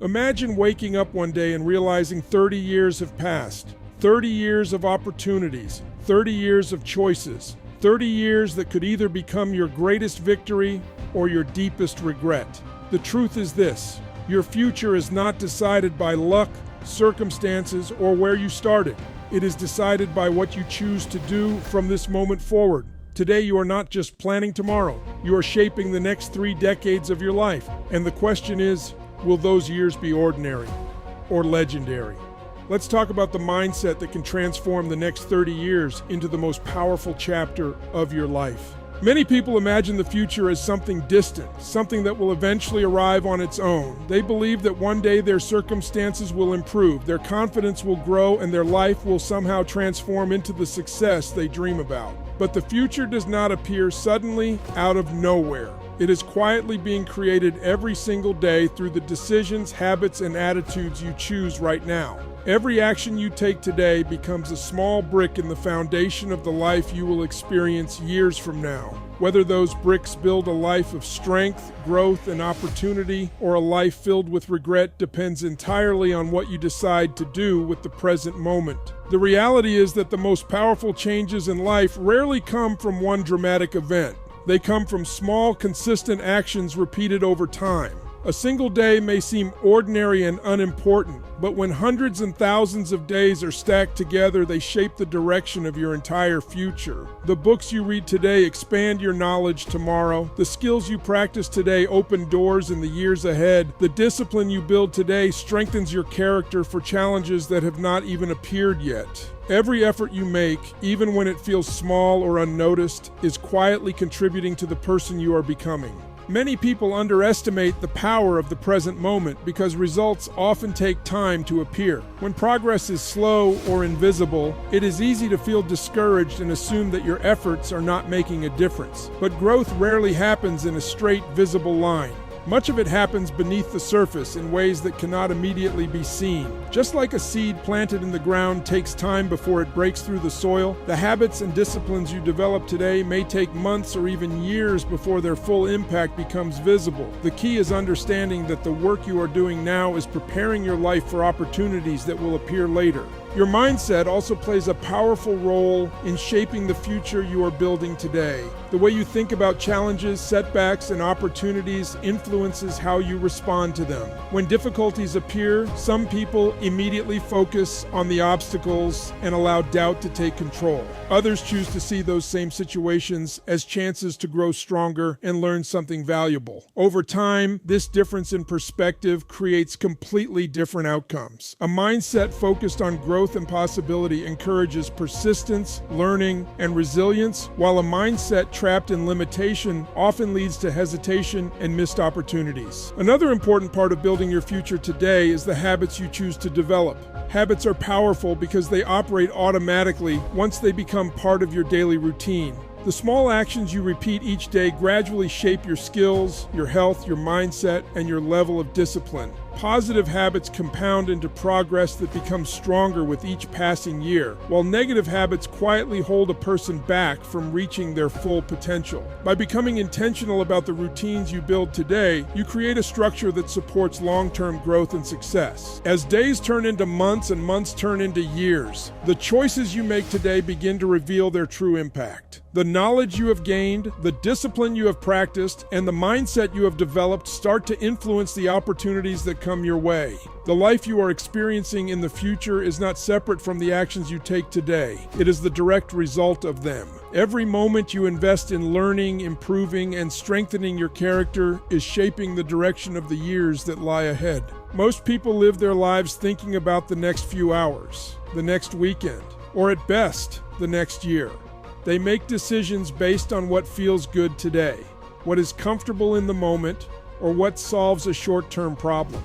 Imagine waking up one day and realizing 30 years have passed. 30 years of opportunities, 30 years of choices, 30 years that could either become your greatest victory or your deepest regret. The truth is this: your future is not decided by luck, circumstances, or where you started. It is decided by what you choose to do from this moment forward. Today, you are not just planning tomorrow. You are shaping the next 3 decades of your life. And the question is, will those years be ordinary or legendary? Let's talk about the mindset that can transform the next 30 years into the most powerful chapter of your life. Many people imagine the future as something distant, something that will eventually arrive on its own. They believe that one day their circumstances will improve, their confidence will grow, and their life will somehow transform into the success they dream about. But the future does not appear suddenly out of nowhere. It is quietly being created every single day through the decisions, habits, and attitudes you choose right now. Every action you take today becomes a small brick in the foundation of the life you will experience years from now. Whether those bricks build a life of strength, growth, and opportunity, or a life filled with regret depends entirely on what you decide to do with the present moment. The reality is that the most powerful changes in life rarely come from one dramatic event. They come from small, consistent actions repeated over time. A single day may seem ordinary and unimportant, but when hundreds and thousands of days are stacked together, they shape the direction of your entire future. The books you read today expand your knowledge tomorrow. The skills you practice today open doors in the years ahead. The discipline you build today strengthens your character for challenges that have not even appeared yet. Every effort you make, even when it feels small or unnoticed, is quietly contributing to the person you are becoming. Many people underestimate the power of the present moment because results often take time to appear. When progress is slow or invisible, it is easy to feel discouraged and assume that your efforts are not making a difference. But growth rarely happens in a straight, visible line. Much of it happens beneath the surface in ways that cannot immediately be seen. Just like a seed planted in the ground takes time before it breaks through the soil, the habits and disciplines you develop today may take months or even years before their full impact becomes visible. The key is understanding that the work you are doing now is preparing your life for opportunities that will appear later. Your mindset also plays a powerful role in shaping the future you are building today. The way you think about challenges, setbacks, and opportunities influences how you respond to them. When difficulties appear, some people immediately focus on the obstacles and allow doubt to take control. Others choose to see those same situations as chances to grow stronger and learn something valuable. Over time, this difference in perspective creates completely different outcomes. A mindset focused on growth and possibility encourages persistence, learning, and resilience, while a mindset trapped in limitation often leads to hesitation and missed opportunities. Another important part of building your future today is the habits you choose to develop. Habits are powerful because they operate automatically once they become part of your daily routine. The small actions you repeat each day gradually shape your skills, your health, your mindset, and your level of discipline. Positive habits compound into progress that becomes stronger with each passing year, while negative habits quietly hold a person back from reaching their full potential. By becoming intentional about the routines you build today, you create a structure that supports long-term growth and success. As days turn into months and months turn into years, the choices you make today begin to reveal their true impact. The knowledge you have gained, the discipline you have practiced, and the mindset you have developed start to influence the opportunities that come your way. The life you are experiencing in the future is not separate from the actions you take today. It is the direct result of them. Every moment you invest in learning, improving, and strengthening your character is shaping the direction of the years that lie ahead. Most people live their lives thinking about the next few hours, the next weekend, or at best, the next year. They make decisions based on what feels good today, what is comfortable in the moment, or what solves a short-term problem.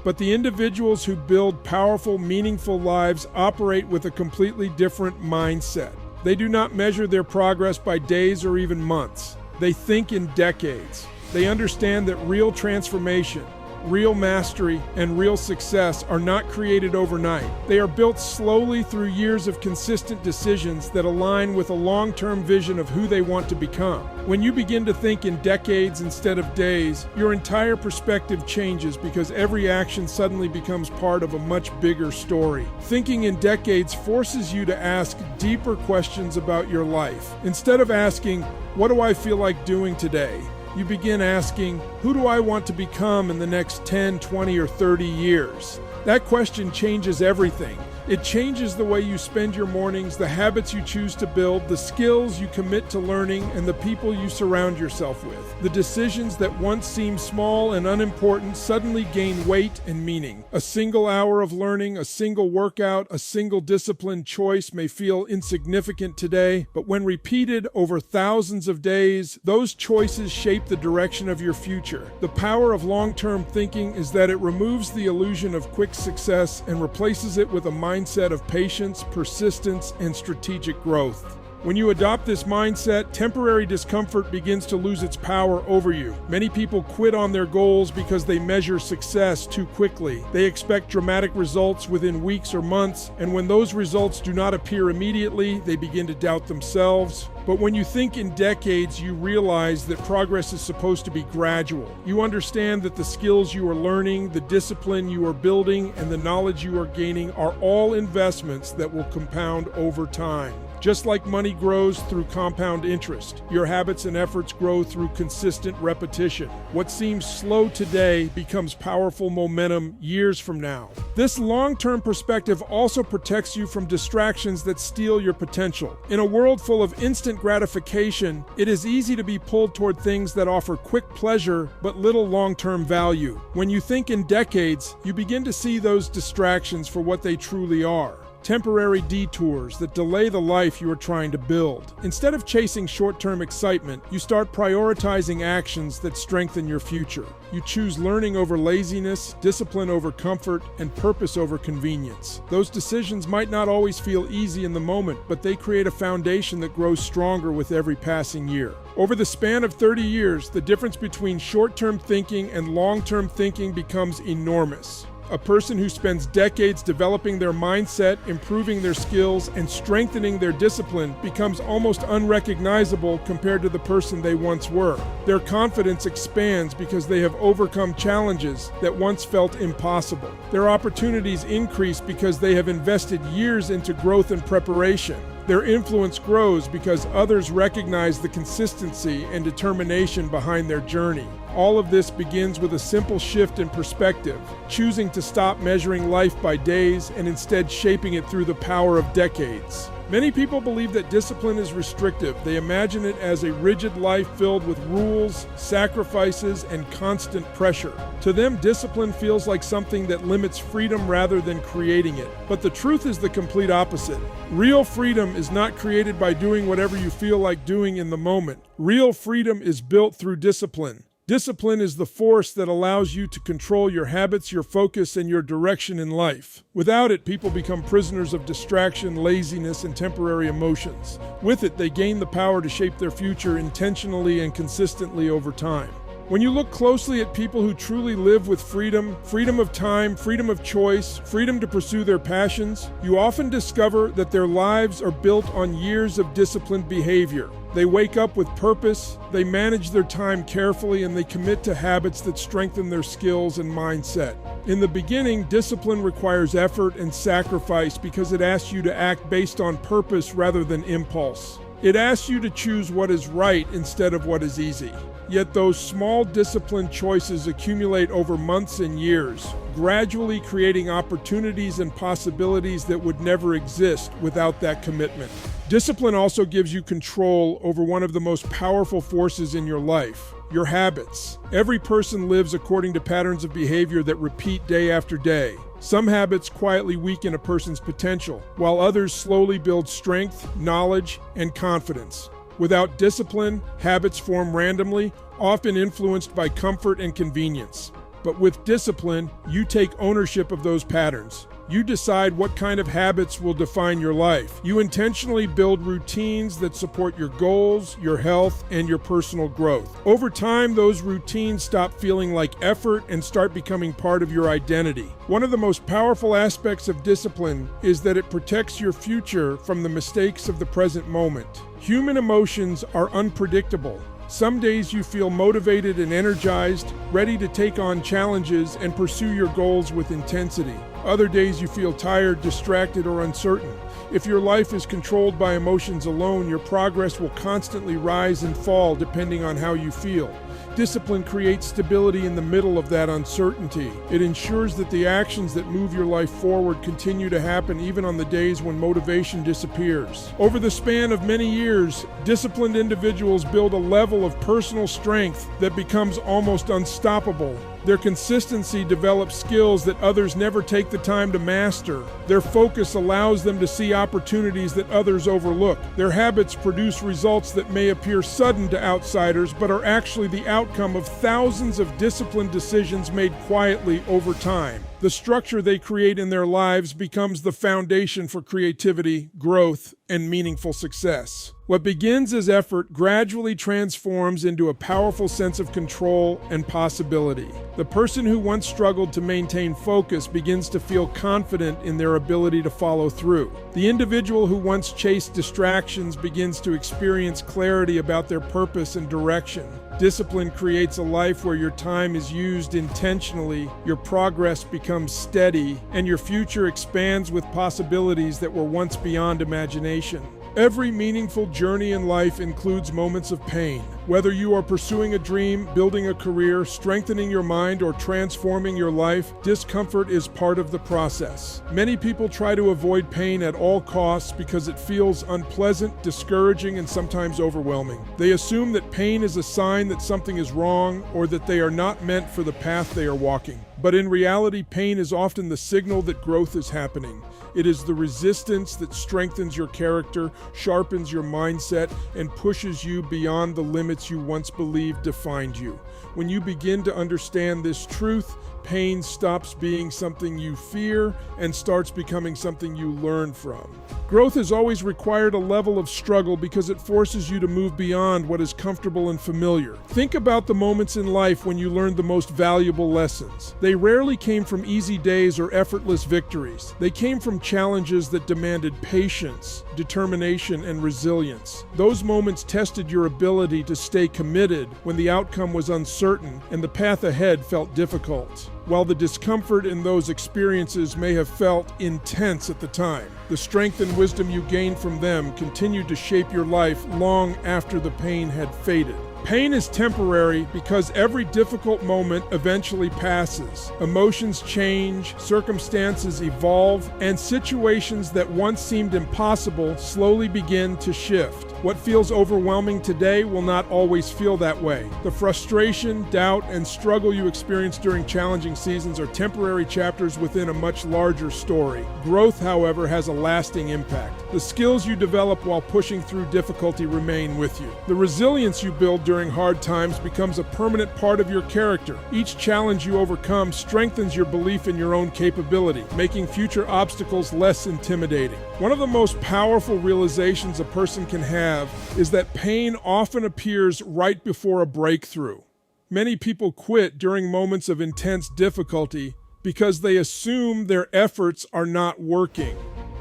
But the individuals who build powerful, meaningful lives operate with a completely different mindset. They do not measure their progress by days or even months. They think in decades. They understand that real transformation, real mastery, and real success are not created overnight. They are built slowly through years of consistent decisions that align with a long-term vision of who they want to become. When you begin to think in decades instead of days, your entire perspective changes because every action suddenly becomes part of a much bigger story. Thinking in decades forces you to ask deeper questions about your life. Instead of asking, "What do I feel like doing today?" you begin asking, "Who do I want to become in the next 10, 20, or 30 years?" That question changes everything. It changes the way you spend your mornings, the habits you choose to build, the skills you commit to learning, and the people you surround yourself with. The decisions that once seemed small and unimportant suddenly gain weight and meaning. A single hour of learning, a single workout, a single disciplined choice may feel insignificant today, but when repeated over thousands of days, those choices shape the direction of your future. The power of long-term thinking is that it removes the illusion of quick success and replaces it with a mindset of patience, persistence, and strategic growth. When you adopt this mindset, temporary discomfort begins to lose its power over you. Many people quit on their goals because they measure success too quickly. They expect dramatic results within weeks or months, and when those results do not appear immediately, they begin to doubt themselves. But when you think in decades, you realize that progress is supposed to be gradual. You understand that the skills you are learning, the discipline you are building, and the knowledge you are gaining are all investments that will compound over time. Just like money grows through compound interest, your habits and efforts grow through consistent repetition. What seems slow today becomes powerful momentum years from now. This long-term perspective also protects you from distractions that steal your potential. In a world full of instant gratification, it is easy to be pulled toward things that offer quick pleasure but little long-term value. When you think in decades, you begin to see those distractions for what they truly are. Temporary detours that delay the life you are trying to build. Instead of chasing short-term excitement, you start prioritizing actions that strengthen your future. You choose learning over laziness, discipline over comfort, and purpose over convenience. Those decisions might not always feel easy in the moment, but they create a foundation that grows stronger with every passing year. Over the span of 30 years, the difference between short-term thinking and long-term thinking becomes enormous. A person who spends decades developing their mindset, improving their skills, and strengthening their discipline becomes almost unrecognizable compared to the person they once were. Their confidence expands because they have overcome challenges that once felt impossible. Their opportunities increase because they have invested years into growth and preparation. Their influence grows because others recognize the consistency and determination behind their journey. All of this begins with a simple shift in perspective, choosing to stop measuring life by days and instead shaping it through the power of decades. Many people believe that discipline is restrictive. They imagine it as a rigid life filled with rules, sacrifices, and constant pressure. To them, discipline feels like something that limits freedom rather than creating it. But the truth is the complete opposite. Real freedom is not created by doing whatever you feel like doing in the moment. Real freedom is built through discipline. Discipline is the force that allows you to control your habits, your focus, and your direction in life. Without it, people become prisoners of distraction, laziness, and temporary emotions. With it, they gain the power to shape their future intentionally and consistently over time. When you look closely at people who truly live with freedom, freedom of time, freedom of choice, freedom to pursue their passions, you often discover that their lives are built on years of disciplined behavior. They wake up with purpose, they manage their time carefully, and they commit to habits that strengthen their skills and mindset. In the beginning, discipline requires effort and sacrifice because it asks you to act based on purpose rather than impulse. It asks you to choose what is right instead of what is easy. Yet those small disciplined choices accumulate over months and years, gradually creating opportunities and possibilities that would never exist without that commitment. Discipline also gives you control over one of the most powerful forces in your life, your habits. Every person lives according to patterns of behavior that repeat day after day. Some habits quietly weaken a person's potential, while others slowly build strength, knowledge, and confidence. Without discipline, habits form randomly, often influenced by comfort and convenience. But with discipline, you take ownership of those patterns. You decide what kind of habits will define your life. You intentionally build routines that support your goals, your health, and your personal growth. Over time, those routines stop feeling like effort and start becoming part of your identity. One of the most powerful aspects of discipline is that it protects your future from the mistakes of the present moment. Human emotions are unpredictable. Some days you feel motivated and energized, ready to take on challenges and pursue your goals with intensity. Other days you feel tired, distracted, or uncertain. If your life is controlled by emotions alone, your progress will constantly rise and fall depending on how you feel. Discipline creates stability in the middle of that uncertainty. It ensures that the actions that move your life forward continue to happen even on the days when motivation disappears. Over the span of many years, disciplined individuals build a level of personal strength that becomes almost unstoppable. Their consistency develops skills that others never take the time to master. Their focus allows them to see opportunities that others overlook. Their habits produce results that may appear sudden to outsiders, but are actually the outcome of thousands of disciplined decisions made quietly over time. The structure they create in their lives becomes the foundation for creativity, growth, and meaningful success. What begins as effort gradually transforms into a powerful sense of control and possibility. The person who once struggled to maintain focus begins to feel confident in their ability to follow through. The individual who once chased distractions begins to experience clarity about their purpose and direction. Discipline creates a life where your time is used intentionally, your progress becomes steady, and your future expands with possibilities that were once beyond imagination. Every meaningful journey in life includes moments of pain. Whether you are pursuing a dream, building a career, strengthening your mind, or transforming your life, discomfort is part of the process. Many people try to avoid pain at all costs because it feels unpleasant, discouraging, and sometimes overwhelming. They assume that pain is a sign that something is wrong or that they are not meant for the path they are walking. But in reality, pain is often the signal that growth is happening. It is the resistance that strengthens your character, sharpens your mindset, and pushes you beyond the limits you once believed defined you. When you begin to understand this truth, pain stops being something you fear and starts becoming something you learn from. Growth has always required a level of struggle because it forces you to move beyond what is comfortable and familiar. Think about the moments in life when you learned the most valuable lessons. They rarely came from easy days or effortless victories. They came from challenges that demanded patience, determination, and resilience. Those moments tested your ability to stay committed when the outcome was uncertain and the path ahead felt difficult. While the discomfort in those experiences may have felt intense at the time, the strength and wisdom you gained from them continued to shape your life long after the pain had faded. Pain is temporary because every difficult moment eventually passes. Emotions change, circumstances evolve, and situations that once seemed impossible slowly begin to shift. What feels overwhelming today will not always feel that way. The frustration, doubt, and struggle you experience during challenging seasons are temporary chapters within a much larger story. Growth, however, has a lasting impact. The skills you develop while pushing through difficulty remain with you. The resilience you build during hard times becomes a permanent part of your character. Each challenge you overcome strengthens your belief in your own capability, making future obstacles less intimidating. One of the most powerful realizations a person can have is that pain often appears right before a breakthrough. Many people quit during moments of intense difficulty because they assume their efforts are not working.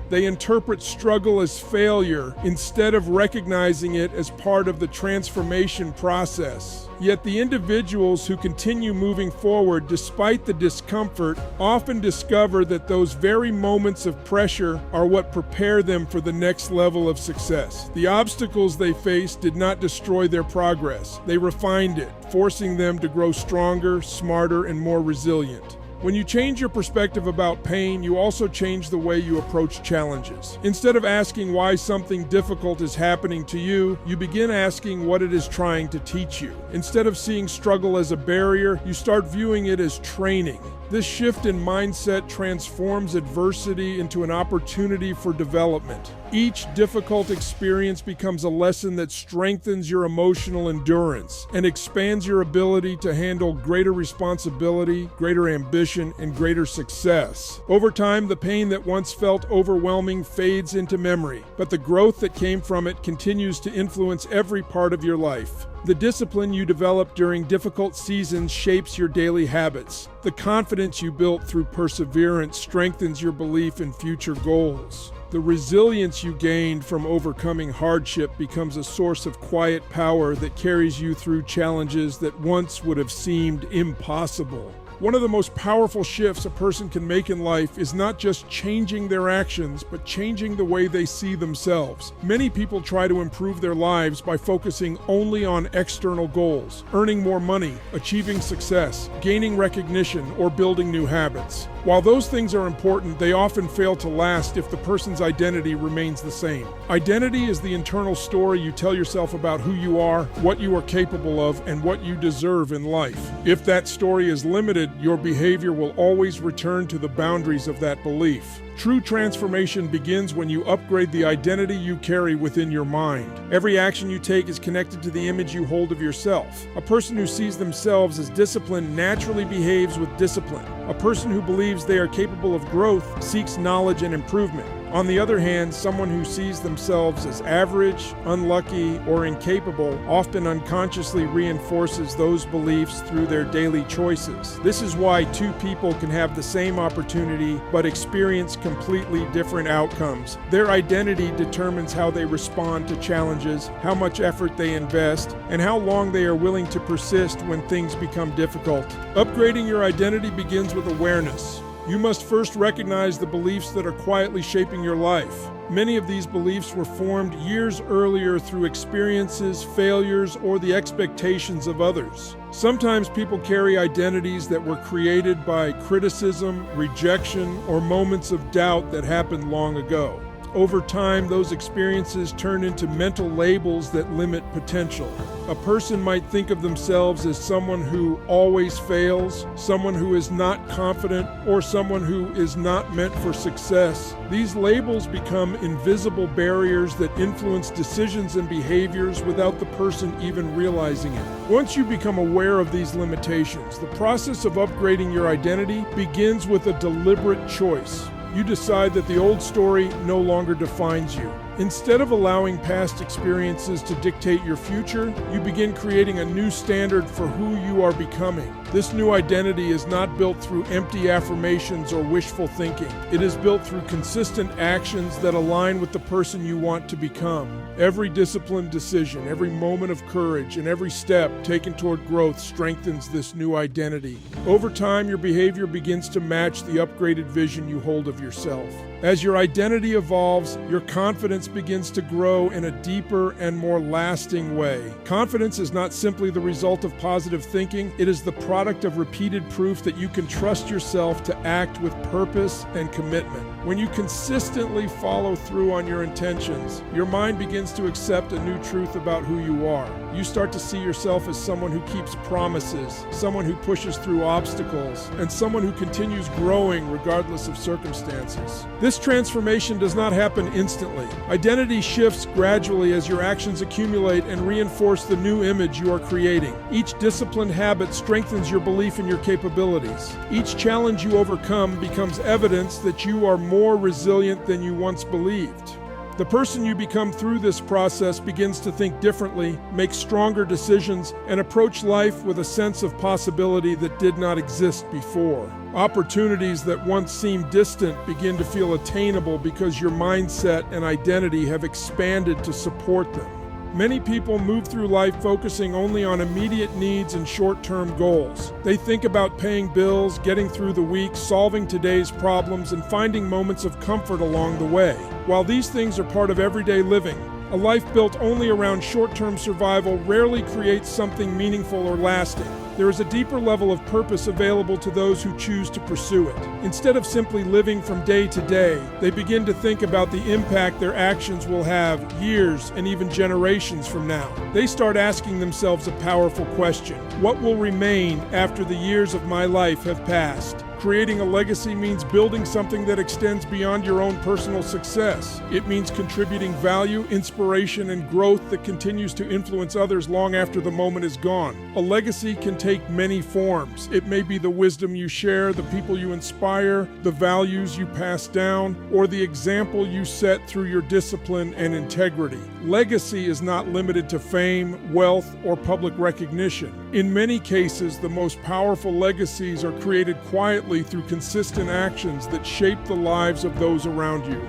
They interpret struggle as failure instead of recognizing it as part of the transformation process. Yet the individuals who continue moving forward despite the discomfort often discover that those very moments of pressure are what prepare them for the next level of success. The obstacles they faced did not destroy their progress. They refined it, forcing them to grow stronger, smarter, and more resilient. When you change your perspective about pain, you also change the way you approach challenges. Instead of asking why something difficult is happening to you, you begin asking what it is trying to teach you. Instead of seeing struggle as a barrier, you start viewing it as training. This shift in mindset transforms adversity into an opportunity for development. Each difficult experience becomes a lesson that strengthens your emotional endurance and expands your ability to handle greater responsibility, greater ambition, and greater success. Over time, the pain that once felt overwhelming fades into memory, but the growth that came from it continues to influence every part of your life. The discipline you develop during difficult seasons shapes your daily habits. The confidence you built through perseverance strengthens your belief in future goals. The resilience you gained from overcoming hardship becomes a source of quiet power that carries you through challenges that once would have seemed impossible. One of the most powerful shifts a person can make in life is not just changing their actions, but changing the way they see themselves. Many people try to improve their lives by focusing only on external goals, earning more money, achieving success, gaining recognition, or building new habits. While those things are important, they often fail to last if the person's identity remains the same. Identity is the internal story you tell yourself about who you are, what you are capable of, and what you deserve in life. If that story is limited, your behavior will always return to the boundaries of that belief. True transformation begins when you upgrade the identity you carry within your mind. Every action you take is connected to the image you hold of yourself. A person who sees themselves as disciplined naturally behaves with discipline. A person who believes they are capable of growth seeks knowledge and improvement. On the other hand, someone who sees themselves as average, unlucky, or incapable often unconsciously reinforces those beliefs through their daily choices. This is why two people can have the same opportunity but experience completely different outcomes. Their identity determines how they respond to challenges, how much effort they invest, and how long they are willing to persist when things become difficult. Upgrading your identity begins with awareness. You must first recognize the beliefs that are quietly shaping your life. Many of these beliefs were formed years earlier through experiences, failures, or the expectations of others. Sometimes people carry identities that were created by criticism, rejection, or moments of doubt that happened long ago. Over time, those experiences turn into mental labels that limit potential. A person might think of themselves as someone who always fails, someone who is not confident, or someone who is not meant for success. These labels become invisible barriers that influence decisions and behaviors without the person even realizing it. Once you become aware of these limitations, the process of upgrading your identity begins with a deliberate choice. You decide that the old story no longer defines you. Instead of allowing past experiences to dictate your future, you begin creating a new standard for who you are becoming. This new identity is not built through empty affirmations or wishful thinking. It is built through consistent actions that align with the person you want to become. Every disciplined decision, every moment of courage, and every step taken toward growth strengthens this new identity. Over time, your behavior begins to match the upgraded vision you hold of yourself. As your identity evolves, your confidence begins to grow in a deeper and more lasting way. Confidence is not simply the result of positive thinking, it is the product of repeated proof that you can trust yourself to act with purpose and commitment. When you consistently follow through on your intentions, your mind begins to accept a new truth about who you are. You start to see yourself as someone who keeps promises, someone who pushes through obstacles, and someone who continues growing regardless of circumstances. This transformation does not happen instantly. Identity shifts gradually as your actions accumulate and reinforce the new image you are creating. Each disciplined habit strengthens your belief in your capabilities. Each challenge you overcome becomes evidence that you are more resilient than you once believed. The person you become through this process begins to think differently, make stronger decisions, and approach life with a sense of possibility that did not exist before. Opportunities that once seemed distant begin to feel attainable because your mindset and identity have expanded to support them. Many people move through life focusing only on immediate needs and short-term goals. They think about paying bills, getting through the week, solving today's problems, and finding moments of comfort along the way. While these things are part of everyday living, a life built only around short-term survival rarely creates something meaningful or lasting. There is a deeper level of purpose available to those who choose to pursue it. Instead of simply living from day to day, they begin to think about the impact their actions will have years and even generations from now. They start asking themselves a powerful question: what will remain after the years of my life have passed? Creating a legacy means building something that extends beyond your own personal success. It means contributing value, inspiration, and growth that continues to influence others long after the moment is gone. A legacy can take many forms. It may be the wisdom you share, the people you inspire, the values you pass down, or the example you set through your discipline and integrity. Legacy is not limited to fame, wealth, or public recognition. In many cases, the most powerful legacies are created quietly through consistent actions that shape the lives of those around you.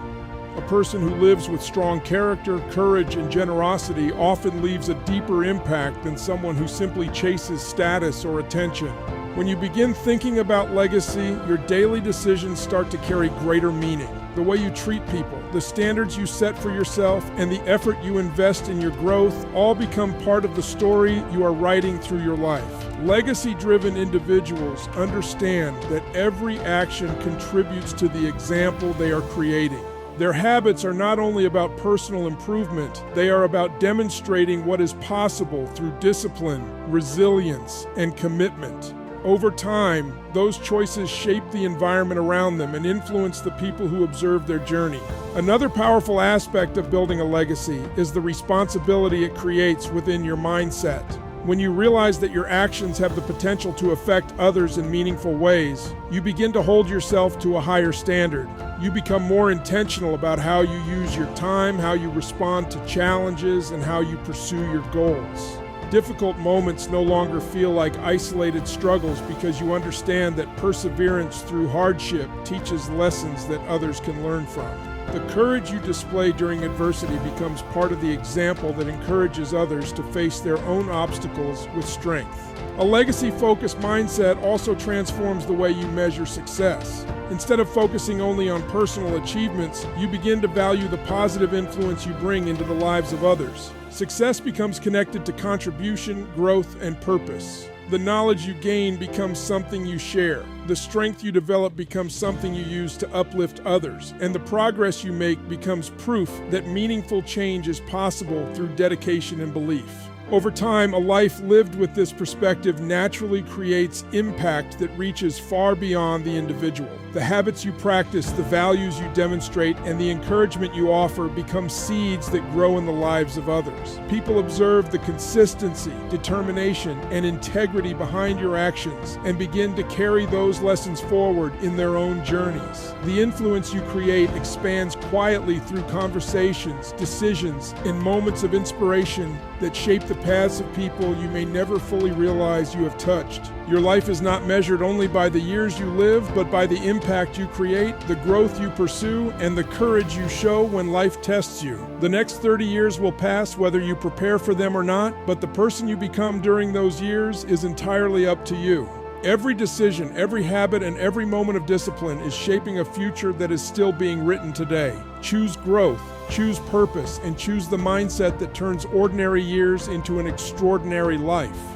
A person who lives with strong character, courage, and generosity often leaves a deeper impact than someone who simply chases status or attention. When you begin thinking about legacy, your daily decisions start to carry greater meaning. The way you treat people, the standards you set for yourself, and the effort you invest in your growth all become part of the story you are writing through your life. Legacy-driven individuals understand that every action contributes to the example they are creating. Their habits are not only about personal improvement, they are about demonstrating what is possible through discipline, resilience, and commitment. Over time, those choices shape the environment around them and influence the people who observe their journey. Another powerful aspect of building a legacy is the responsibility it creates within your mindset. When you realize that your actions have the potential to affect others in meaningful ways, you begin to hold yourself to a higher standard. You become more intentional about how you use your time, how you respond to challenges, and how you pursue your goals. Difficult moments no longer feel like isolated struggles because you understand that perseverance through hardship teaches lessons that others can learn from. The courage you display during adversity becomes part of the example that encourages others to face their own obstacles with strength. A legacy-focused mindset also transforms the way you measure success. Instead of focusing only on personal achievements, you begin to value the positive influence you bring into the lives of others. Success becomes connected to contribution, growth, and purpose. The knowledge you gain becomes something you share. The strength you develop becomes something you use to uplift others. And the progress you make becomes proof that meaningful change is possible through dedication and belief. Over time, a life lived with this perspective naturally creates impact that reaches far beyond the individual. The habits you practice, the values you demonstrate, and the encouragement you offer become seeds that grow in the lives of others. People observe the consistency, determination, and integrity behind your actions and begin to carry those lessons forward in their own journeys. The influence you create expands quietly through conversations, decisions, and moments of inspiration that shape the paths of people you may never fully realize you have touched. Your life is not measured only by the years you live, but by the impact you create, the growth you pursue, and the courage you show when life tests you. The next 30 years will pass whether you prepare for them or not, but the person you become during those years is entirely up to you. Every decision, every habit, and every moment of discipline is shaping a future that is still being written today. Choose growth, choose purpose, and choose the mindset that turns ordinary years into an extraordinary life.